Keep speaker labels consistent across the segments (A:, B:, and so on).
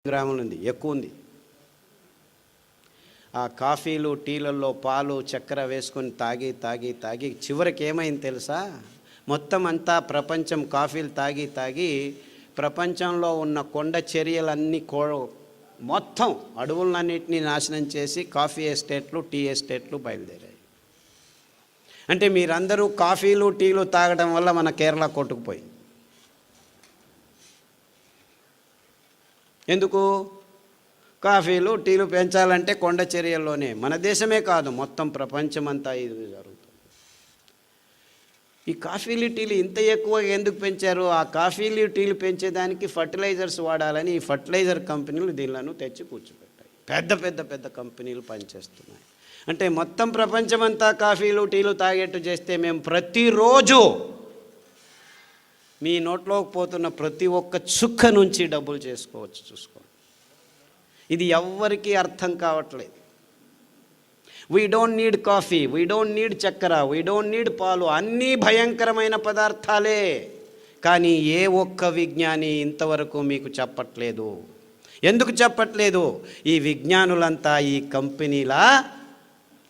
A: గ్రాములు ఉంది, ఎక్కువ ఉంది. ఆ కాఫీలు టీలలో పాలు చక్కెర వేసుకొని తాగి తాగి తాగి చివరికి ఏమైంది తెలుసా? మొత్తం అంతా ప్రపంచం కాఫీలు తాగి తాగి ప్రపంచంలో ఉన్న కొండ చర్యలన్నీ మొత్తం అడవులన్నింటినీ నాశనం చేసి కాఫీ ఎస్టేట్లు టీ ఎస్టేట్లు బయలుదేరాయి. అంటే మీరందరూ కాఫీలు టీలు తాగడం వల్ల మన కేరళ కొట్టుకుపోయింది. ఎందుకు? కాఫీలు టీలు పెంచాలంటే కొండ చర్యల్లోనే, మన దేశమే కాదు మొత్తం ప్రపంచమంతా ఇది జరుగుతుంది. ఈ కాఫీలు టీలు ఇంత ఎక్కువగా ఎందుకు పెంచారు? ఆ కాఫీలు టీలు పెంచేదానికి ఫర్టిలైజర్స్ వాడాలని ఈ ఫర్టిలైజర్ కంపెనీలు దీనిలను తెచ్చి కూర్చోబెట్టాయి. పెద్ద పెద్ద పెద్ద కంపెనీలు పనిచేస్తున్నాయి. అంటే మొత్తం ప్రపంచమంతా కాఫీలు టీలు తాగేట్టు చేస్తే మేము ప్రతిరోజు మీ నోట్లోకి పోతున్న ప్రతి ఒక్క చుక్క నుంచి డబ్బులు చేసుకోవచ్చు. చూసుకోండి, ఇది ఎవ్వరికీ అర్థం కావట్లేదు. We don't need coffee, we don't need చక్కెర, వీ డోంట్ నీడ్ పాలు, అన్నీ భయంకరమైన పదార్థాలే. కానీ ఏ ఒక్క విజ్ఞాని ఇంతవరకు మీకు చెప్పట్లేదు. ఎందుకు చెప్పట్లేదు? ఈ విజ్ఞానులంతా ఈ కంపెనీల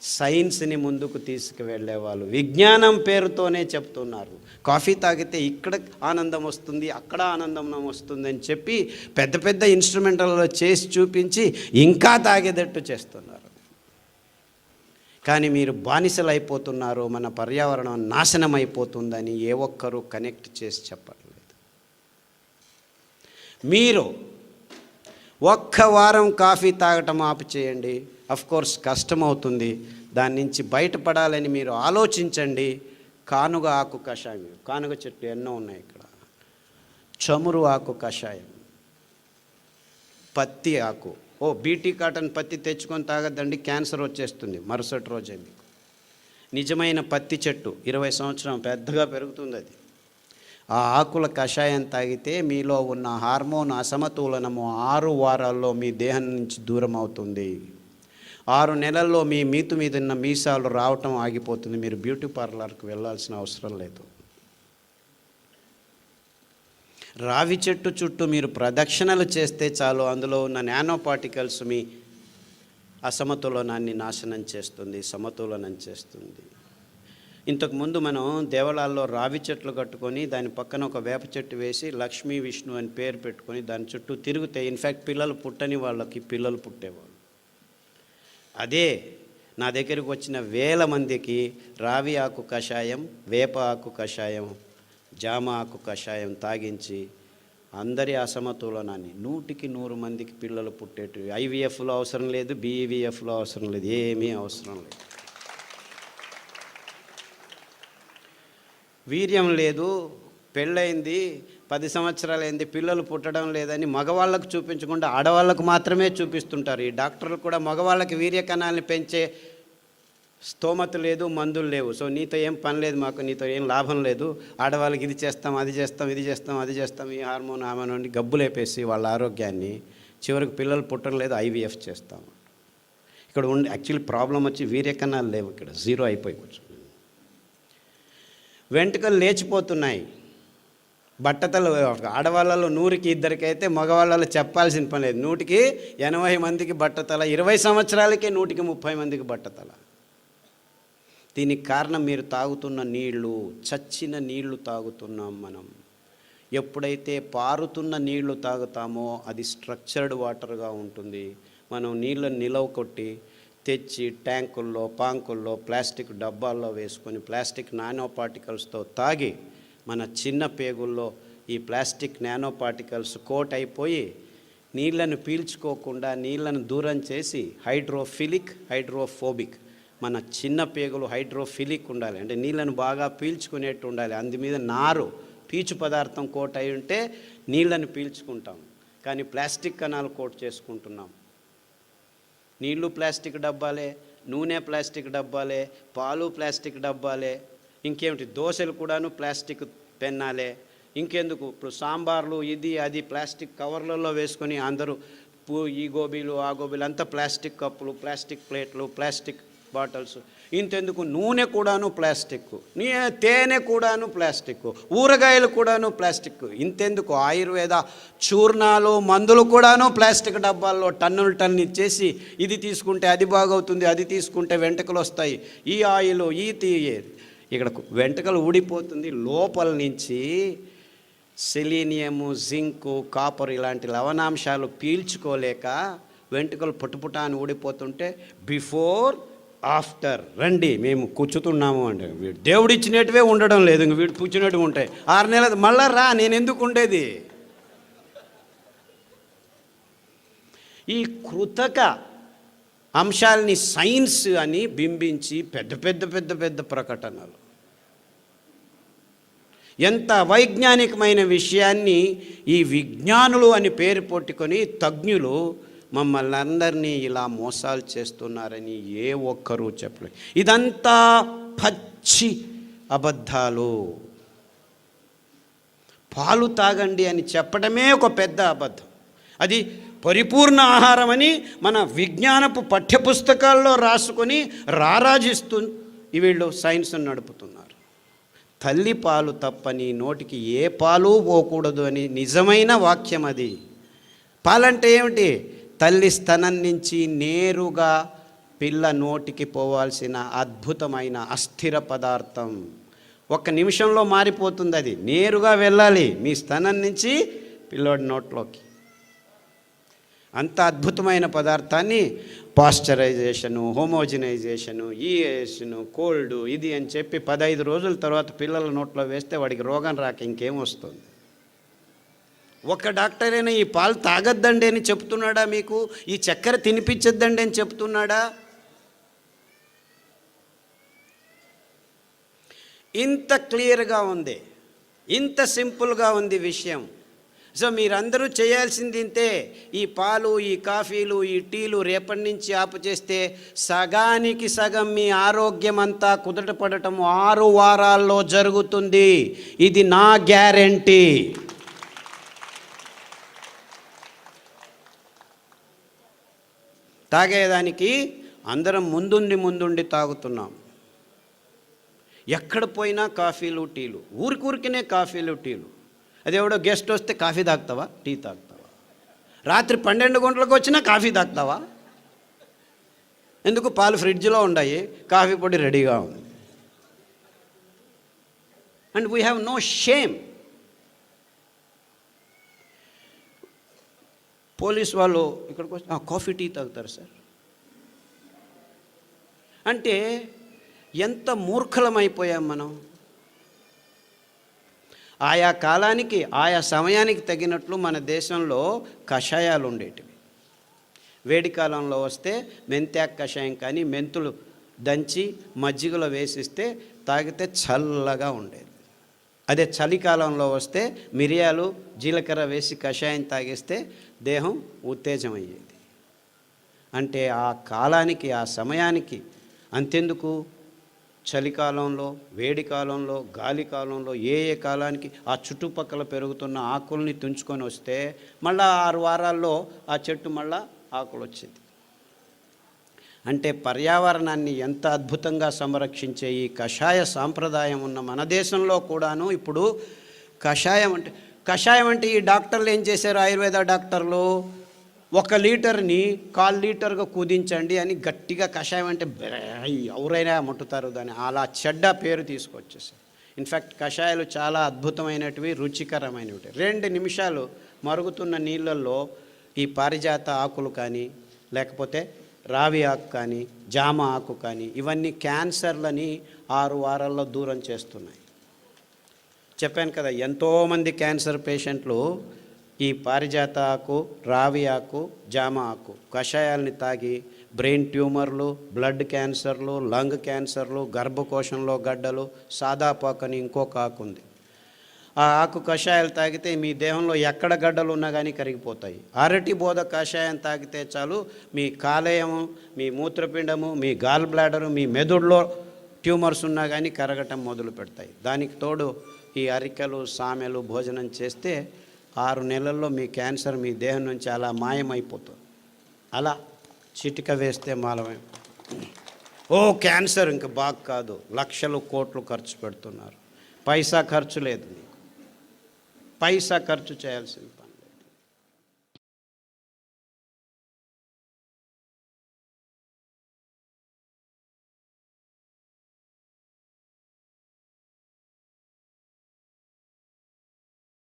A: సైన్స్ని ముందుకు తీసుకువెళ్ళేవాళ్ళు విజ్ఞానం పేరుతోనే చెప్తున్నారు. కాఫీ తాగితే ఇక్కడ ఆనందం వస్తుంది, అక్కడ ఆనందం వస్తుంది అని చెప్పి పెద్ద పెద్ద ఇన్స్ట్రుమెంటల్లో చేసి చూపించి ఇంకా తాగేటట్టు చేస్తున్నారు. కానీ మీరు బానిసలు అయిపోతున్నారు, మన పర్యావరణం నాశనం అయిపోతుందని ఏ ఒక్కరూ కనెక్ట్ చేసి చెప్పట్లేదు. మీరు ఒక్క వారం కాఫీ తాగటం ఆపు చేయండి. అఫ్కోర్స్ కష్టమవుతుంది, దాని నుంచి బయటపడాలని మీరు ఆలోచించండి. కానుగ ఆకు కషాయం, కానుగ చెట్లు ఎన్నో ఉన్నాయి ఇక్కడ. చమురు ఆకు కషాయం, పత్తి ఆకు, బీటీ కాటన్ పత్తి తెచ్చుకొని తాగద్దండి, క్యాన్సర్ వచ్చేస్తుంది మరుసటి రోజే మీకు. నిజమైన పత్తి చెట్టు 20 సంవత్సరం పెద్దగా పెరుగుతుంది అది. ఆ ఆకుల కషాయం తాగితే మీలో ఉన్న హార్మోన్ అసమతులనము 6 వారాల్లో మీ దేహం నుంచి దూరం అవుతుంది. 6 నెలల్లో మీ మీతు మీద ఉన్న మీసాలు రావటం ఆగిపోతుంది. మీరు బ్యూటీ పార్లర్కి వెళ్ళాల్సిన అవసరం లేదు. రావి చెట్టు చుట్టూ మీరు ప్రదక్షిణలు చేస్తే చాలు, అందులో ఉన్న నానో పార్టికల్స్ మీ అసమతులనాన్ని నాశనం చేస్తుంది, సమతులనం చేస్తుంది. ఇంతకుముందు మనం దేవాలయాల్లో రావి చెట్లు కట్టుకొని దాని పక్కన ఒక వేప చెట్టు వేసి లక్ష్మీ విష్ణు అని పేరు పెట్టుకొని దాని చుట్టూ తిరిగితే ఇన్ఫ్యాక్ట్ పిల్లలు పుట్టని వాళ్ళకి పిల్లలు పుట్టేవాళ్ళు. అదే నా దగ్గరికి వచ్చిన 1000 మందికి రావి ఆకు కషాయం, వేప ఆకు కషాయం, జామ ఆకు కషాయం తాగించి అందరి అసమతులనాన్ని 100కి 100 మందికి పిల్లలు పుట్టేటు. ఐవీఎఫ్లో అవసరం లేదు, బీఈవీఎఫ్లో అవసరం లేదు, ఏమీ అవసరం లేదు. వీర్యం లేదు, పెళ్ళయింది 10 సంవత్సరాలైంది, పిల్లలు పుట్టడం లేదని మగవాళ్ళకు చూపించకుండా ఆడవాళ్ళకు మాత్రమే చూపిస్తుంటారు. ఈ డాక్టర్లు కూడా మగవాళ్ళకి వీర్యకణాలని పెంచే స్తోమత లేదు, మందులు లేవు, సో నీతో ఏం పని లేదు, మాకు నీతో ఏం లాభం లేదు, ఆడవాళ్ళకి ఇది చేస్తాం, అది చేస్తాం, ఇది చేస్తాం, అది చేస్తాం, ఈ హార్మోన్ అని గబ్బులేపేసి వాళ్ళ ఆరోగ్యాన్ని చివరికి పిల్లలు పుట్టడం లేదు, ఐవీఎఫ్ చేస్తాం. ఇక్కడ యాక్చువల్లీ ప్రాబ్లం వచ్చి వీర్యకణాలు లేవు, ఇక్కడ 0 అయిపోవచ్చు. వెంట్రుకలు లేచిపోతున్నాయి. బట్టతలు ఆడవాళ్ళలో 100కి 2 అయితే మగవాళ్ళలో చెప్పాల్సిన పని లేదు. 100కి 80 మందికి బట్టతల, 20 సంవత్సరాలకే 100కి 30 మందికి బట్టతల. దీనికి కారణం మీరు తాగుతున్న నీళ్లు, చచ్చిన నీళ్లు తాగుతున్నాం మనం. ఎప్పుడైతే పారుతున్న నీళ్లు తాగుతామో అది స్ట్రక్చర్డ్ వాటర్గా ఉంటుంది. మనం నీళ్ళని నిలవ కొట్టి తెచ్చి ట్యాంకుల్లో, పాంకుల్లో, ప్లాస్టిక్ డబ్బాల్లో వేసుకొని ప్లాస్టిక్ నానో పార్టికల్స్తో తాగి మన చిన్న పేగుల్లో ఈ ప్లాస్టిక్ నానో పార్టికల్స్ కోట్ అయిపోయి నీళ్లను పీల్చుకోకుండా నీళ్లను దూరం చేసి హైడ్రోఫోబిక్, మన చిన్న పేగులు హైడ్రోఫిలిక్ ఉండాలి, అంటే నీళ్లను బాగా పీల్చుకునేట్టు ఉండాలి. అందు మీద నారు, పీచు పదార్థం కోట్ అయి ఉంటే నీళ్లను పీల్చుకుంటాం. కానీ ప్లాస్టిక్ కణాలు కోట్ చేసుకుంటున్నాం. నీళ్లు ప్లాస్టిక్ డబ్బాలే, నూనె ప్లాస్టిక్ డబ్బాలే, పాలు ప్లాస్టిక్ డబ్బాలే, ఇంకేమిటి దోశలు కూడాను ప్లాస్టిక్ పెన్నాలే. ఇంకెందుకు ఇప్పుడు సాంబార్లు ఇది అది ప్లాస్టిక్ కవర్లలో వేసుకొని అందరూ ఈ గోబీలు ఆ గోబీలు అంతా ప్లాస్టిక్ కప్పులు, ప్లాస్టిక్ ప్లేట్లు, ప్లాస్టిక్ బాటిల్స్, ఇంతెందుకు నూనె కూడాను ప్లాస్టిక్, తేనె కూడాను ప్లాస్టిక్, ఊరగాయలు కూడాను ప్లాస్టిక్. ఇంతెందుకు ఆయుర్వేద చూర్ణాలు మందులు కూడాను ప్లాస్టిక్ డబ్బాల్లో టన్నులు ఇచ్చేసి ఇది తీసుకుంటే అది బాగవుతుంది, అది తీసుకుంటే వెంట్రుకలు వస్తాయి, ఈ ఆయిల్ ఈ ఇక్కడ వెంట్రుకలు ఊడిపోతుంది. లోపల నుంచి సెలీనియము, జింకు, కాపర్ ఇలాంటి లవణాంశాలు పీల్చుకోలేక వెంట్రుకలు పుట్టుపుట అని ఊడిపోతుంటే బిఫోర్ ఆఫ్టర్ రండి మేము కూర్చుతున్నాము అంటే వీడు దేవుడు ఇచ్చినట్టువే ఉండడం లేదు, ఇంక వీడు కూర్చున్నట్టు ఉంటాయి. 6 నెలలు మళ్ళా రా, నేను ఎందుకు ఉండేది? ఈ కృతక అంశాలని సైన్స్ అని బింబించి పెద్ద పెద్ద పెద్ద పెద్ద ప్రకటనలు, ఎంత వైజ్ఞానికమైన విషయాన్ని ఈ విజ్ఞానులు అని పేరు పెట్టుకొని తజ్ఞులు మమ్మల్ని అందరినీ ఇలా మోసాలు చేస్తున్నారని ఏ ఒక్కరూ చెప్పలేదు. ఇదంతా పచ్చి అబద్ధాలు. పాలు తాగండి అని చెప్పడమే ఒక పెద్ద అబద్ధం. అది పరిపూర్ణ ఆహారం అని మన విజ్ఞానపు పాఠ్యపుస్తకాల్లో రాసుకొని రారాజిస్తూ వీళ్ళు సైన్స్ నడుపుతున్నారు. తల్లి పాలు తప్పని నోటికి ఏ పాలు పోకూడదు అని నిజమైన వాక్యం అది. పాలంటే ఏమిటి? తల్లి స్తనం నుంచి నేరుగా పిల్ల నోటికి పోవాల్సిన అద్భుతమైన అస్థిర పదార్థం. 1 నిమిషంలో మారిపోతుంది, అది నేరుగా వెళ్ళాలి మీ స్తనం నుంచి పిల్లోడి నోట్లోకి. అంత అద్భుతమైన పదార్థాన్ని పాశ్చరైజేషను, హోమోజినైజేషను, ఈఏషను, కోల్డ్ ఇది అని చెప్పి 15 రోజుల తర్వాత పిల్లల నోట్లో వేస్తే వాడికి రోగం రాక ఇంకేం వస్తుంది? ఒక డాక్టర్ అయినా ఈ పాలు తాగొద్దండి అని చెప్తున్నాడా మీకు? ఈ చక్కెర తినిపించొద్దండి అని చెప్తున్నాడా? ఇంత క్లియర్గా ఉంది, ఇంత సింపుల్గా ఉంది విషయం. సో మీరందరూ చేయాల్సింది ఇంతే. ఈ పాలు, ఈ కాఫీలు, ఈ టీలు రేపటి నుంచి ఆపు చేస్తే సగానికి సగం మీ ఆరోగ్యం అంతా కుదుటపడటం 6 వారాల్లో జరుగుతుంది. ఇది నా గ్యారెంటీ. తాగేదానికి అందరం ముందుండి తాగుతున్నాం. ఎక్కడ పోయినా కాఫీలు టీలు, ఊరికూరికినే కాఫీలు టీలు. అదేవిడో గెస్ట్ వస్తే కాఫీ తాగుతావా, టీ తాగుతావా? రాత్రి 12 గంటలకు వచ్చినా కాఫీ తాగుతావా? ఎందుకు? పాలు ఫ్రిడ్జ్లో ఉన్నాయి, కాఫీ పొడి రెడీగా ఉంది. And we have no shame. Police వాళ్ళు ఇక్కడికి వచ్చి కాఫీ టీ తాగుతారు సార్ అంటే ఎంత మూర్ఖలమైపోయాం మనం. ఆయా కాలానికి ఆయా సమయానికి తగినట్లు మన దేశంలో కషాయాలు ఉండేటివి. వేడి కాలంలో వస్తే మెంతాకు కషాయం కానీ మెంతులు దంచి మజ్జిగలో వేసిస్తే తాగితే చల్లగా ఉండేది. అదే చలికాలంలో వస్తే మిరియాలు జీలకర్ర వేసి కషాయం తాగిస్తే దేహం ఉత్తేజమయ్యేది. అంటే ఆ కాలానికి ఆ సమయానికి. అంతెందుకు చలికాలంలో, వేడి కాలంలో, గాలి కాలంలో ఏ కాలానికి ఆ చుట్టుపక్కల పెరుగుతున్న ఆకుల్ని తుంచుకొని వస్తే మళ్ళా 6 వారాల్లో ఆ చెట్టు మళ్ళా ఆకులు వచ్చేది. అంటే పర్యావరణాన్ని ఎంత అద్భుతంగా సంరక్షించే ఈ కషాయ సాంప్రదాయం ఉన్న మన దేశంలో కూడాను ఇప్పుడు కషాయం అంటే ఈ డాక్టర్లు ఏం చేశారు? ఆయుర్వేద డాక్టర్లు 1 లీటర్ని 1/4 లీటర్గా కుదించండి అని గట్టిగా కషాయం అంటే ఎవరైనా ముట్టుతారు దాన్ని, అలా చెడ్డ పేరు తీసుకొచ్చేసారు. ఇన్ఫ్యాక్ట్ కషాయాలు చాలా అద్భుతమైనటివి, రుచికరమైనవి. 2 నిమిషాలు మరుగుతున్న నీళ్ళల్లో ఈ పారిజాత ఆకులు కానీ, లేకపోతే రావి ఆకు కానీ, జామ ఆకు కానీ, ఇవన్నీ క్యాన్సర్లని 6 వారాల్లో దూరం చేస్తున్నాయి. చెప్పాను కదా, ఎంతోమంది క్యాన్సర్ పేషెంట్లు ఈ పారిజాత ఆకు, రావి ఆకు, జామ ఆకు కషాయాలని తాగి బ్రెయిన్ ట్యూమర్లు, బ్లడ్ క్యాన్సర్లు, లంగ్ క్యాన్సర్లు, గర్భకోశంలో గడ్డలు, సాదాపాకు అని ఇంకొక ఆకు ఉంది. ఆ ఆకు కషాయాలు తాగితే మీ దేహంలో ఎక్కడ గడ్డలు ఉన్నా కానీ కరిగిపోతాయి. అరటి బోధ కషాయం తాగితే చాలు మీ కాలేయము, మీ మూత్రపిండము, మీ గాల్ బ్లాడరు, మీ మెదడులో ట్యూమర్స్ ఉన్నా కానీ కరగటం మొదలు పెడతాయి. దానికి తోడు ఈ అరికలు, సామెలు భోజనం చేస్తే 6 నెలల్లో మీ క్యాన్సర్ మీ దేహం నుంచి అలా మాయమైపోతుంది. అలా చిటిక వేస్తే మాలమై. ఓ క్యాన్సర్ ఇంకా బాగా కాదు, లక్షలు కోట్లు ఖర్చు పెడుతున్నారు. పైసా ఖర్చు లేదు, మీకు పైసా ఖర్చు చేయాల్సింది.